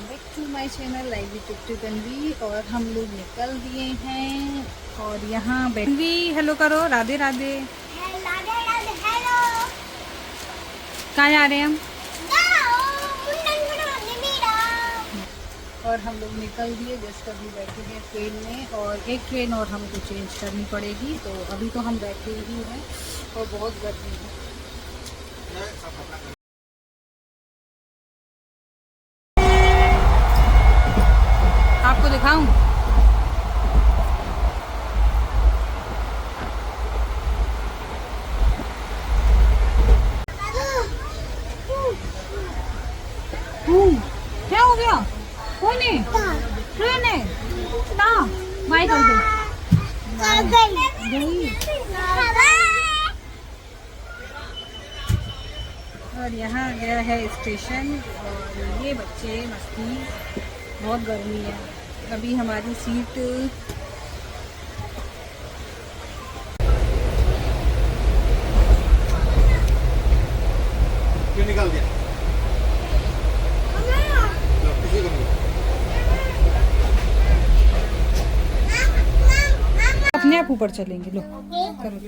Welcome back to my channel live tip Tanvi. और हम लोग निकल दिए हैं और यहाँ तन्वी हेलो करो, राधे राधे। हेलो। कहाँ जा रहे हैं हम? और हम लोग निकल दिए, जस्ट अभी बैठे हैं ट्रेन में और एक ट्रेन और हमको चेंज करनी पड़ेगी। तो अभी तो हम बैठे ही हैं और बहुत गर्मी है। आपको दिखाऊं? क्या हो गया? कौन है? ट्रेन है ना? बाय कर दो। और यहाँ गया है स्टेशन और ये बच्चे मस्ती, बहुत गर्मी है। अभी हमारी सीट क्यों निकाल दिया? अपने आप ऊपर चलेंगे। लो करो।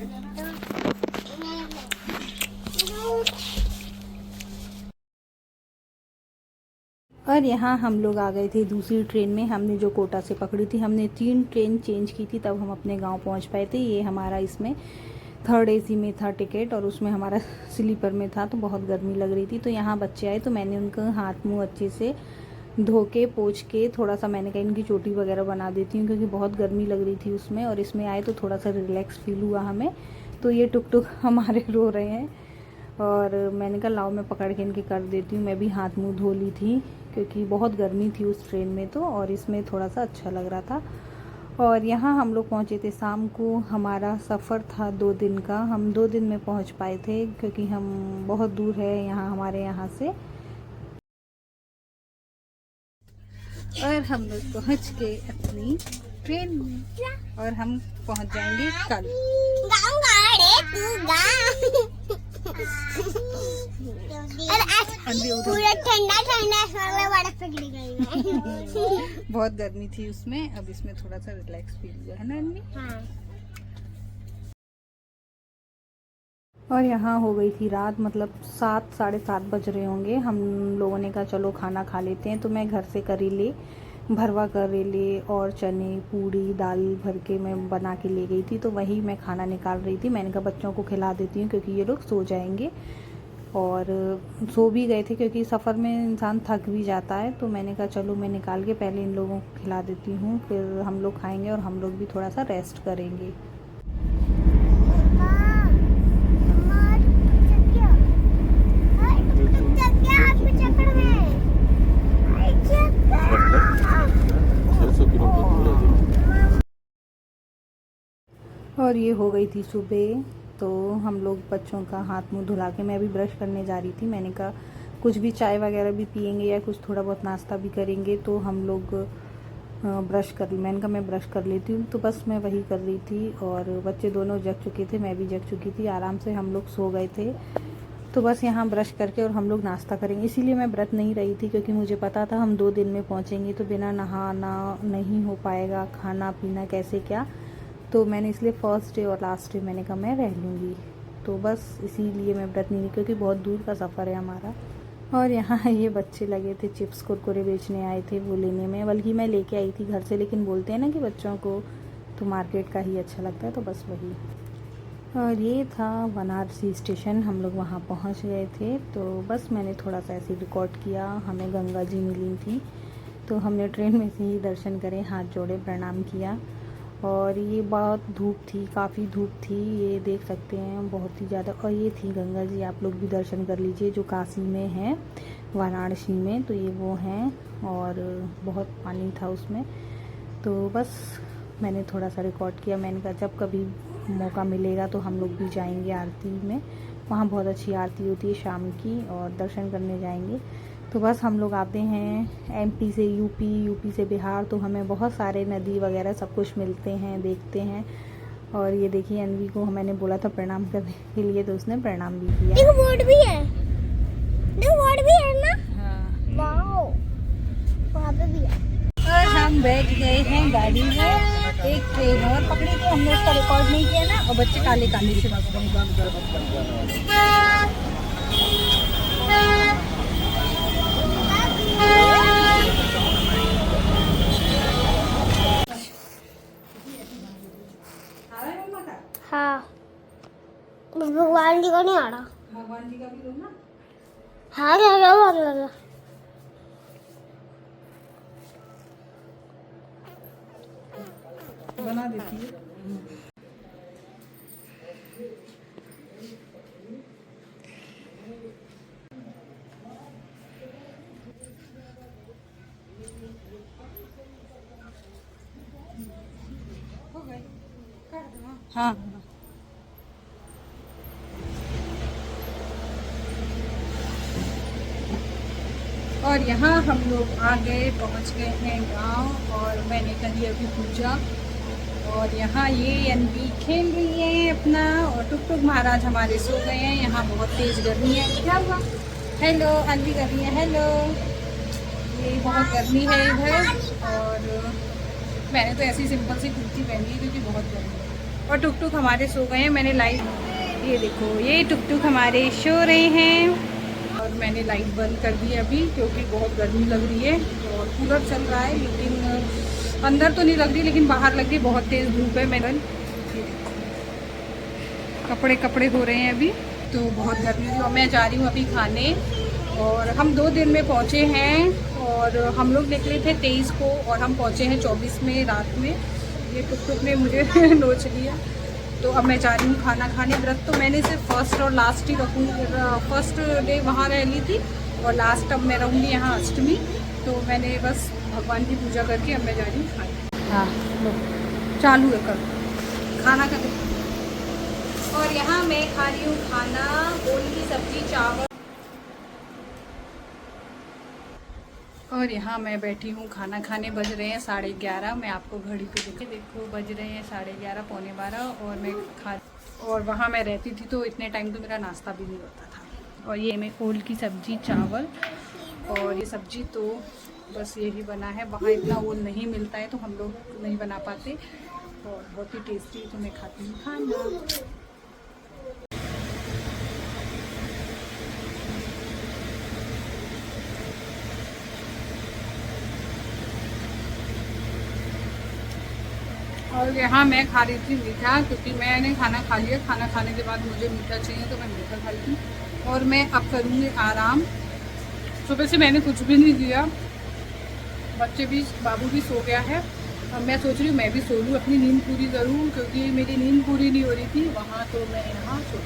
और यहाँ हम लोग आ गए थे दूसरी ट्रेन में। हमने जो कोटा से पकड़ी थी, हमने 3 ट्रेन चेंज की थी, तब हम अपने गांव पहुंच पाए थे। ये हमारा इसमें 3rd AC में था टिकट और उसमें हमारा स्लीपर में था। तो बहुत गर्मी लग रही थी। तो यहाँ बच्चे आए तो मैंने उनका हाथ मुंह अच्छे से धो के पोंछ के थोड़ा सा मैंने कहा इनकी चोटी वगैरह बना देती हूँ, क्योंकि बहुत गर्मी लग रही थी उसमें। और इसमें आए तो थोड़ा सा रिलैक्स फील हुआ हमें। तो ये टुक टुक हमारे रो रहे हैं और मैंने कहा लाओ मैं पकड़ के इनके कर देती हूँ। मैं भी हाथ मुंह धो ली थी क्योंकि बहुत गर्मी थी उस ट्रेन में तो, और इसमें थोड़ा सा अच्छा लग रहा था। और यहाँ हम लोग पहुँचे थे शाम को। हमारा सफ़र था 2 दिन का। हम 2 दिन में पहुँच पाए थे क्योंकि हम बहुत दूर है यहाँ हमारे यहाँ से। और हम लोग पहुँच गए अपनी ट्रेन में और हम पहुँच जाएंगे कल। पूरा ठंडा ठंडा बर्फ पिघल गई। बहुत गर्मी थी उसमें, अब इसमें थोड़ा सा रिलैक्स फील हुआ है ना अन्वी? हाँ। और यहाँ हो गई थी रात, मतलब 7 साढ़े 7 बज रहे होंगे। हम लोगों ने कहा चलो खाना खा लेते हैं। तो मैं घर से करेले, भरवा करेले और चने, पूड़ी, दाल भर के मैं बना के ले गई थी। तो वही मैं खाना निकाल रही थी। मैंने कहा बच्चों को खिला देती हूँ क्योंकि ये लोग सो जाएंगे। और सो भी गए थे क्योंकि सफ़र में इंसान थक भी जाता है। तो मैंने कहा चलो मैं निकाल के पहले इन लोगों को खिला देती हूँ, फिर हम लोग खाएँगे और हम लोग भी थोड़ा सा रेस्ट करेंगे। और ये हो गई थी सुबह। तो हम लोग बच्चों का हाथ मुंह धुला के मैं भी ब्रश करने जा रही थी। मैंने कहा कुछ भी चाय वगैरह भी पियेंगे या कुछ थोड़ा बहुत नाश्ता भी करेंगे तो हम लोग ब्रश कर ली। मैंने कहा मैं ब्रश कर लेती हूँ। तो बस मैं वही कर रही थी और बच्चे दोनों जग चुके थे, मैं भी जग चुकी थी। आराम से हम लोग सो गए थे। तो बस यहाँ ब्रश करके और हम लोग नाश्ता करेंगे। इसीलिए मैं व्रत नहीं रही थी क्योंकि मुझे पता था हम 2 दिन में पहुँचेंगे तो बिना नहाना नहीं हो पाएगा, खाना पीना कैसे क्या। तो मैंने इसलिए फर्स्ट डे और लास्ट डे मैंने कहा मैं रह लूँगी। तो बस इसीलिए मैं व्रत नहीं, क्योंकि बहुत दूर का सफ़र है हमारा। और यहाँ ये बच्चे लगे थे चिप्स कुरकुरे बेचने आए थे वो लेने में, बल्कि मैं लेके आई थी घर से, लेकिन बोलते हैं ना कि बच्चों को तो मार्केट का ही अच्छा लगता है, तो बस वही। और ये था बनारसी स्टेशन, हम लोग वहाँ पहुँच गए थे। तो बस मैंने थोड़ा सा ऐसे रिकॉर्ड किया। हमें गंगा जी मिली थी तो हमने ट्रेन में से ही दर्शन करे, हाथ जोड़े, प्रणाम किया। और ये बहुत धूप थी, काफ़ी धूप थी, ये देख सकते हैं बहुत ही ज़्यादा। और ये थी गंगा जी, आप लोग भी दर्शन कर लीजिए, जो काशी में है, वाराणसी में। तो ये वो हैं और बहुत पानी था उसमें। तो बस मैंने थोड़ा सा रिकॉर्ड किया। मैंने कहा जब कभी मौका मिलेगा तो हम लोग भी जाएंगे आरती में। वहाँ बहुत अच्छी आरती होती है शाम की, और दर्शन करने जाएंगे। तो बस हम लोग आते हैं MP से यूपी, यूपी से बिहार, तो हमें बहुत सारे नदी वगैरह सब कुछ मिलते हैं, देखते हैं। और ये देखिए अन्वी को मैंने बोला था प्रणाम करने के लिए, तो उसने प्रणाम भी किया। देखो बोर्ड भी है, देखो बोर्ड भी है ना। हाँ। वाओ। पे भी है। और हम बैठ गए हैं गाड़ी में। एक ट्रेन और पकड़ी थी हमने, उसका रिकॉर्ड नहीं किया ना, और बच्चे काले काले से भाग रहे हैं। हाँ, भगवान जी का नहीं आ रहा। भगवान जी का भी लो ना। हाँ क्या क्या बात लगा। बना देती है। हाँ और यहाँ हम लोग आ गए, पहुँच गए हैं गांव, और मैंने करी अभी पूजा। और यहाँ ये अनवी खेल रही है अपना, और टुक टुक महाराज हमारे सो गए हैं। यहाँ बहुत तेज़ गर्मी है। क्या हुआ? हेलो, अनवी कर रही है हेलो। ये बहुत गर्मी है इधर, और मैंने तो ऐसी सिंपल सी कुर्ती पहनी है क्योंकि बहुत गर्मी है। और टुक टुक हमारे सो गए हैं। मैंने लाइट, ये देखो ये टुक टुक हमारे सो रहे हैं, और मैंने लाइट बंद कर दी अभी क्योंकि बहुत गर्मी लग रही है। और कूलर चल रहा है, लेकिन अंदर तो नहीं लग रही, लेकिन बाहर लग रही, बहुत तेज़ धूप है। मेरे कपड़े धो रहे हैं अभी, तो बहुत गर्मी हुई। और मैं जा रही हूँ अभी खाने। और हम 2 दिन में पहुँचे हैं, और हम लोग निकले थे 23 को, और हम पहुँचे हैं 24 में रात में। ये टुक टुक ने मुझे नोच लिया। तो अब मैं जा रही हूँ खाना खाने। व्रत तो मैंने सिर्फ फर्स्ट और लास्ट ही रखूँगी। फर्स्ट डे वहाँ रह ली थी, और लास्ट अब मैं रहूँगी यहाँ अष्टमी। तो मैंने बस भगवान की पूजा करके अब मैं जा रही हूँ खाने। हाँ लो, चालू है कर खाना का। और यहाँ मैं खा रही हूँ खाना, ओल की सब्जी, चावल। और यहाँ मैं बैठी हूँ खाना खाने। बज रहे हैं 11:30। मैं आपको घड़ी पे देखो बज रहे हैं 11:30 पौने 12, और मैं खा। और वहाँ मैं रहती थी तो इतने टाइम तो मेरा नाश्ता भी नहीं होता था। और ये मैं ओल की सब्जी, चावल, और ये सब्जी तो बस यही बना है। वहाँ इतना ओल नहीं मिलता है तो हम लोग नहीं बना पाते, और बहुत ही टेस्टी, तो मैं खाती हूँ खाना। और यहाँ मैं खा रही थी मीठा, क्योंकि मैंने खाना खा लिया। खाना खाने के बाद मुझे मीठा चाहिए, तो मैं मीठा खा ली। और मैं अब करूँगी आराम। सुबह से मैंने कुछ भी नहीं किया। बच्चे भी, बाबू भी सो गया है। अब मैं सोच रही हूँ मैं भी सो लूँ, अपनी नींद पूरी करूँ, क्योंकि मेरी नींद पूरी नहीं हो रही थी वहाँ, तो मैं यहाँ सो।